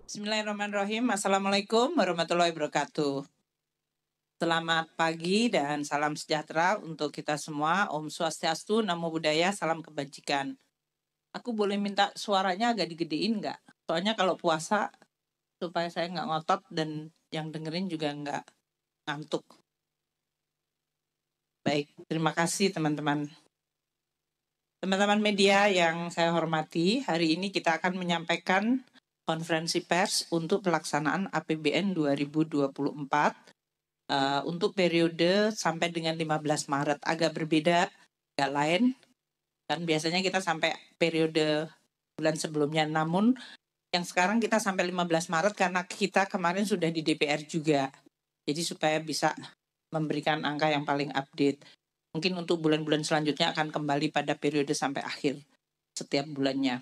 Bismillahirrahmanirrahim. Assalamualaikum warahmatullahi wabarakatuh. Selamat pagi dan salam sejahtera untuk kita semua. Om Swastiastu, Namo Buddhaya, salam kebajikan. Aku boleh minta suaranya agak digedein nggak? Soalnya kalau puasa supaya saya nggak ngotot dan yang dengerin juga nggak ngantuk. Baik, terima kasih teman-teman. Teman-teman media yang saya hormati, hari ini kita akan menyampaikan konferensi pers untuk pelaksanaan APBN 2024 untuk periode sampai dengan 15 Maret. Agak berbeda, agak lain. Kan biasanya kita sampai periode bulan sebelumnya. Namun yang sekarang kita sampai 15 Maret karena kita kemarin sudah di DPR juga. Jadi supaya bisa memberikan angka yang paling update. Mungkin untuk bulan-bulan selanjutnya akan kembali pada periode sampai akhir setiap bulannya.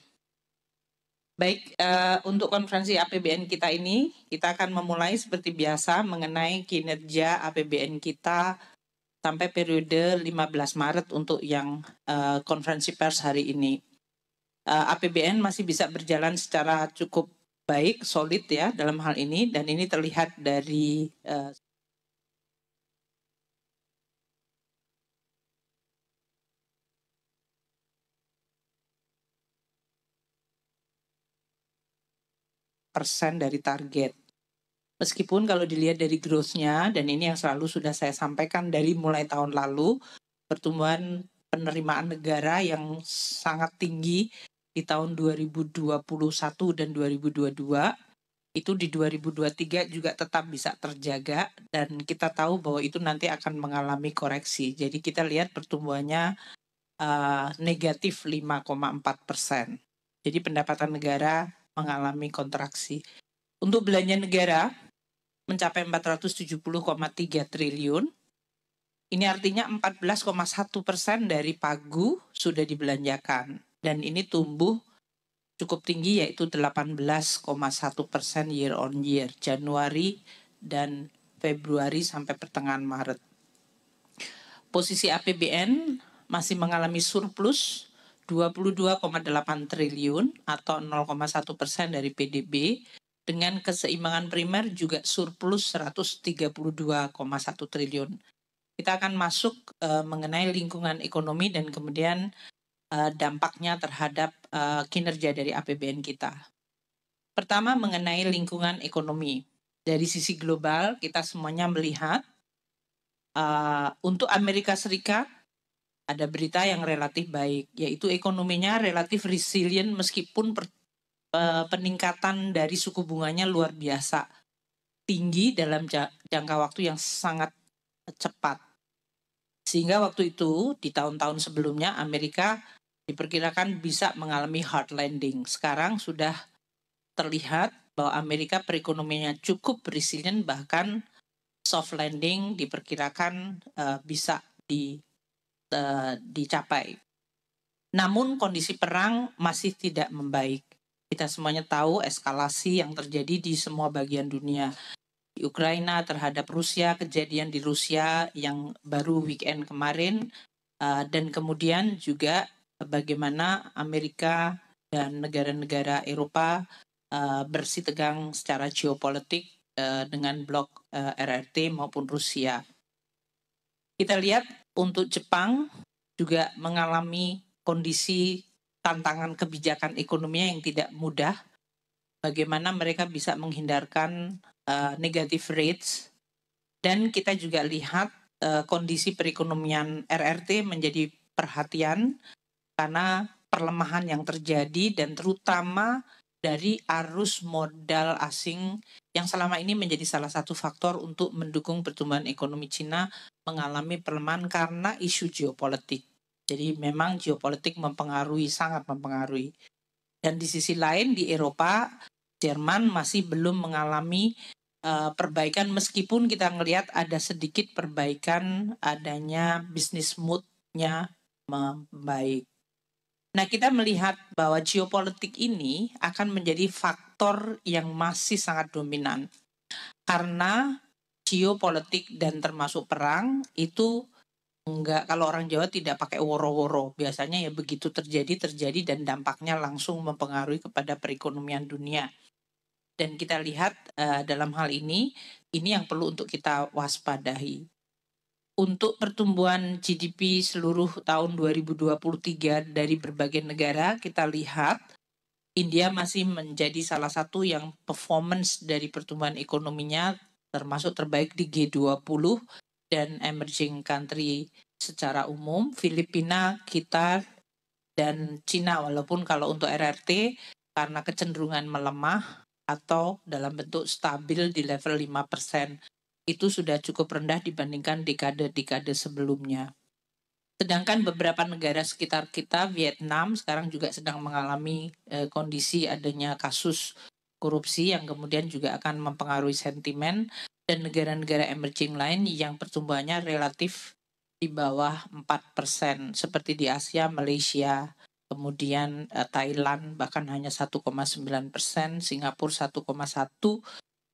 Baik, untuk konferensi APBN kita ini, kita akan memulai seperti biasa mengenai kinerja APBN kita sampai periode 15 Maret untuk yang konferensi pers hari ini. APBN masih bisa berjalan secara cukup baik, solid ya dalam hal ini, dan ini terlihat dari persen dari target. Meskipun kalau dilihat dari growth-nya, dan ini yang selalu sudah saya sampaikan dari mulai tahun lalu, pertumbuhan penerimaan negara yang sangat tinggi di tahun 2021 dan 2022, itu di 2023 juga tetap bisa terjaga, dan kita tahu bahwa itu nanti akan mengalami koreksi. Jadi kita lihat pertumbuhannya negatif 5,4%. Jadi pendapatan negara mengalami kontraksi. Untuk belanja negara mencapai 470,3 triliun. Ini artinya 14,1% dari pagu sudah dibelanjakan. Dan ini tumbuh cukup tinggi yaitu 18,1% year on year. Januari dan Februari sampai pertengahan Maret. Posisi APBN masih mengalami surplus 22,8 triliun atau 0,1% dari PDB. Dengan keseimbangan primer juga surplus 132,1 triliun. Kita akan masuk mengenai lingkungan ekonomi dan kemudian dampaknya terhadap kinerja dari APBN kita. Pertama mengenai lingkungan ekonomi. Dari sisi global kita semuanya melihat untuk Amerika Serikat ada berita yang relatif baik, yaitu ekonominya relatif resilient meskipun peningkatan dari suku bunganya luar biasa tinggi dalam jangka waktu yang sangat cepat. Sehingga waktu itu di tahun-tahun sebelumnya Amerika diperkirakan bisa mengalami hard landing. Sekarang sudah terlihat bahwa Amerika perekonomiannya cukup resilient, bahkan soft landing diperkirakan bisa dicapai. Namun kondisi perang masih tidak membaik. Kita semuanya tahu eskalasi yang terjadi di semua bagian dunia. Di Ukraina terhadap Rusia, kejadian di Rusia yang baru weekend kemarin, dan kemudian juga bagaimana Amerika dan negara-negara Eropa bersitegang secara geopolitik dengan blok RRT maupun Rusia. Kita lihat untuk Jepang juga mengalami kondisi tantangan kebijakan ekonominya yang tidak mudah. Bagaimana mereka bisa menghindarkan negative rates, dan kita juga lihat kondisi perekonomian RRT menjadi perhatian karena perlemahan yang terjadi dan terutama dari arus modal asing yang selama ini menjadi salah satu faktor untuk mendukung pertumbuhan ekonomi Cina mengalami pelemahan karena isu geopolitik. Jadi memang geopolitik sangat mempengaruhi. Dan di sisi lain di Eropa, Jerman masih belum mengalami perbaikan meskipun kita ngelihat ada sedikit perbaikan, adanya bisnis mood-nya membaik. Nah, kita melihat bahwa geopolitik ini akan menjadi faktor yang masih sangat dominan. Karena geopolitik dan termasuk perang itu enggak, kalau orang Jawa tidak pakai woro-woro. Biasanya ya begitu terjadi dan dampaknya langsung mempengaruhi kepada perekonomian dunia. Dan kita lihat dalam hal ini yang perlu untuk kita waspadai. Untuk pertumbuhan GDP seluruh tahun 2023 dari berbagai negara, kita lihat India masih menjadi salah satu yang performance dari pertumbuhan ekonominya termasuk terbaik di G20 dan emerging country secara umum. Filipina, kita, dan Cina, walaupun kalau untuk RRT karena kecenderungan melemah atau dalam bentuk stabil di level 5%, itu sudah cukup rendah dibandingkan dekade-dekade sebelumnya. Sedangkan beberapa negara sekitar kita, Vietnam sekarang juga sedang mengalami kondisi adanya kasus korupsi yang kemudian juga akan mempengaruhi sentimen, dan negara-negara emerging lain yang pertumbuhannya relatif di bawah 4%, seperti di Asia, Malaysia, kemudian Thailand bahkan hanya 1,9%, Singapura 1,1%.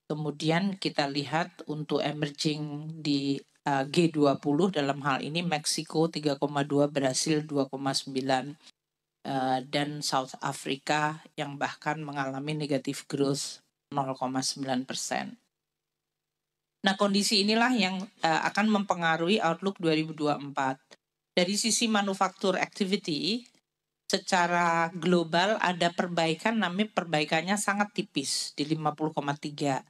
Kemudian kita lihat untuk emerging di G20 dalam hal ini Meksiko 3,2, Brasil 2,9, dan South Africa yang bahkan mengalami negative growth 0,9%. Nah, kondisi inilah yang akan mempengaruhi outlook 2024. Dari sisi manufaktur activity, secara global ada perbaikan, namun perbaikannya sangat tipis di 50,3.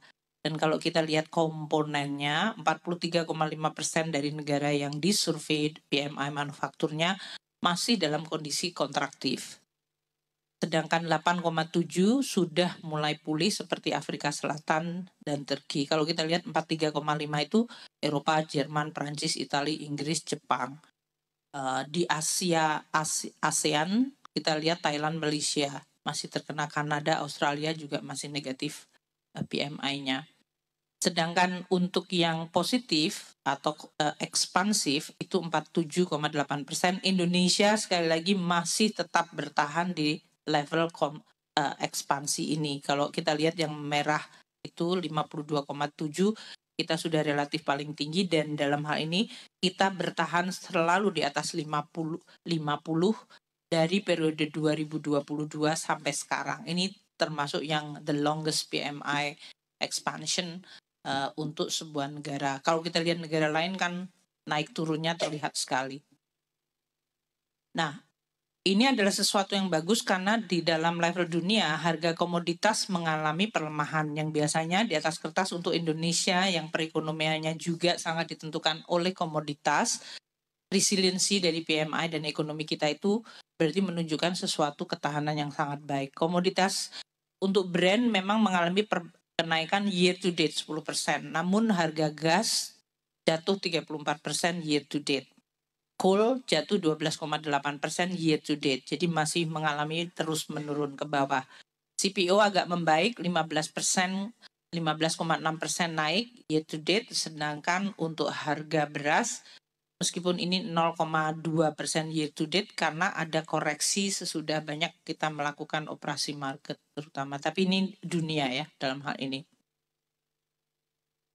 Dan kalau kita lihat komponennya, 43,5% dari negara yang disurvei PMI manufakturnya masih dalam kondisi kontraktif. Sedangkan 8,7 sudah mulai pulih seperti Afrika Selatan dan Turki. Kalau kita lihat 43,5 itu Eropa, Jerman, Prancis, Italia, Inggris, Jepang. Di ASEAN kita lihat Thailand, Malaysia masih terkena, Kanada, Australia juga masih negatif PMI-nya. Sedangkan untuk yang positif atau ekspansif itu 47,8%. Indonesia sekali lagi masih tetap bertahan di level ekspansi ini. Kalau kita lihat yang merah itu 52,7, kita sudah relatif paling tinggi, dan dalam hal ini kita bertahan selalu di atas 50 dari periode 2022 sampai sekarang. Ini termasuk yang the longest PMI expansion untuk sebuah negara. Kalau kita lihat negara lain kan naik turunnya terlihat sekali. Nah, ini adalah sesuatu yang bagus karena di dalam level dunia harga komoditas mengalami pelemahan yang biasanya di atas kertas untuk Indonesia yang perekonomiannya juga sangat ditentukan oleh komoditas. Resiliensi dari PMI dan ekonomi kita itu berarti menunjukkan sesuatu ketahanan yang sangat baik. Komoditas untuk brand memang mengalami kenaikan year to date 10%, namun harga gas jatuh 34% year to date. Coal jatuh 12,8% year to date, jadi masih mengalami terus menurun ke bawah. CPO agak membaik 15%, 15,6% naik year to date, sedangkan untuk harga beras meskipun ini 0,2% year to date karena ada koreksi sesudah banyak kita melakukan operasi market terutama. Tapi ini dunia ya dalam hal ini.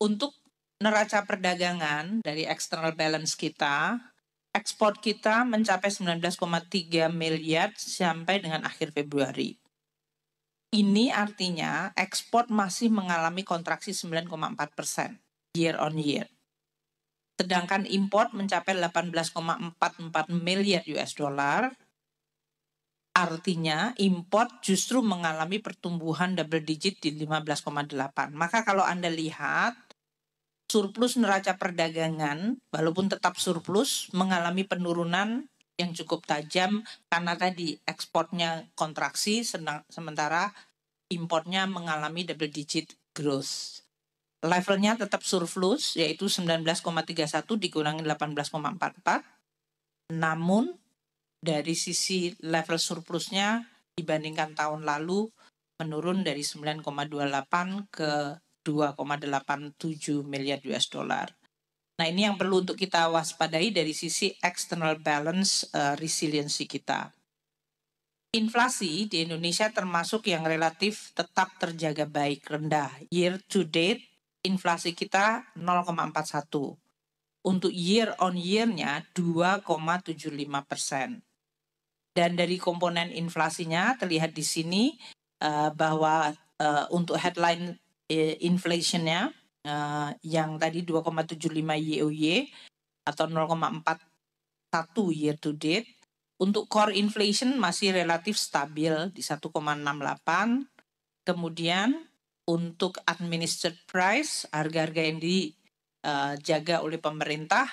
Untuk neraca perdagangan dari external balance kita, ekspor kita mencapai 19,3 miliar sampai dengan akhir Februari. Ini artinya ekspor masih mengalami kontraksi 9,4% year on year. Sedangkan import mencapai 18,44 miliar US dollar. Artinya import justru mengalami pertumbuhan double digit di 15,8. Maka kalau Anda lihat surplus neraca perdagangan walaupun tetap surplus mengalami penurunan yang cukup tajam karena tadi ekspornya kontraksi sementara importnya mengalami double digit growth. Levelnya tetap surplus yaitu 19,31 dikurangi 18,44. Namun dari sisi level surplusnya dibandingkan tahun lalu menurun dari 9,28 ke 2,87 miliar US dollar. Nah, ini yang perlu untuk kita waspadai dari sisi external balance resiliency kita. Inflasi di Indonesia termasuk yang relatif tetap terjaga baik, rendah. Year to date inflasi kita 0,41. Untuk year on year-nya 2,75%. Dan dari komponen inflasinya terlihat di sini bahwa untuk headline inflation-nya yang tadi 2,75 YoY atau 0,41 year to date. Untuk core inflation masih relatif stabil di 1,68. Kemudian untuk administered price, harga-harga yang dijaga oleh pemerintah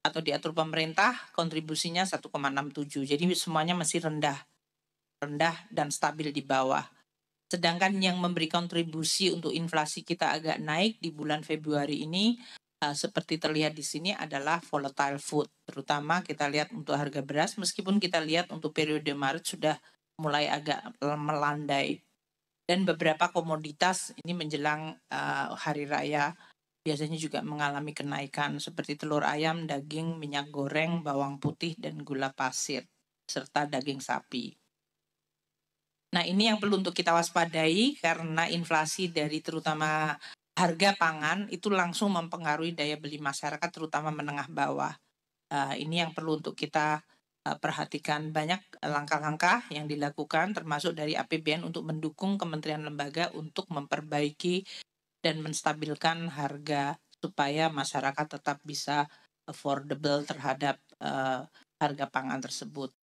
atau diatur pemerintah, kontribusinya 1,67. Jadi semuanya masih rendah dan stabil di bawah. Sedangkan yang memberi kontribusi untuk inflasi kita agak naik di bulan Februari ini seperti terlihat di sini adalah volatile food. Terutama kita lihat untuk harga beras, meskipun kita lihat untuk periode Maret sudah mulai agak melandai. Dan beberapa komoditas ini menjelang hari raya biasanya juga mengalami kenaikan seperti telur ayam, daging, minyak goreng, bawang putih, dan gula pasir, serta daging sapi. Nah, ini yang perlu untuk kita waspadai karena inflasi dari terutama harga pangan itu langsung mempengaruhi daya beli masyarakat terutama menengah bawah. Ini yang perlu untuk kita perhatikan. Banyak langkah-langkah yang dilakukan termasuk dari APBN untuk mendukung kementerian lembaga untuk memperbaiki dan menstabilkan harga supaya masyarakat tetap bisa affordable terhadap harga pangan tersebut.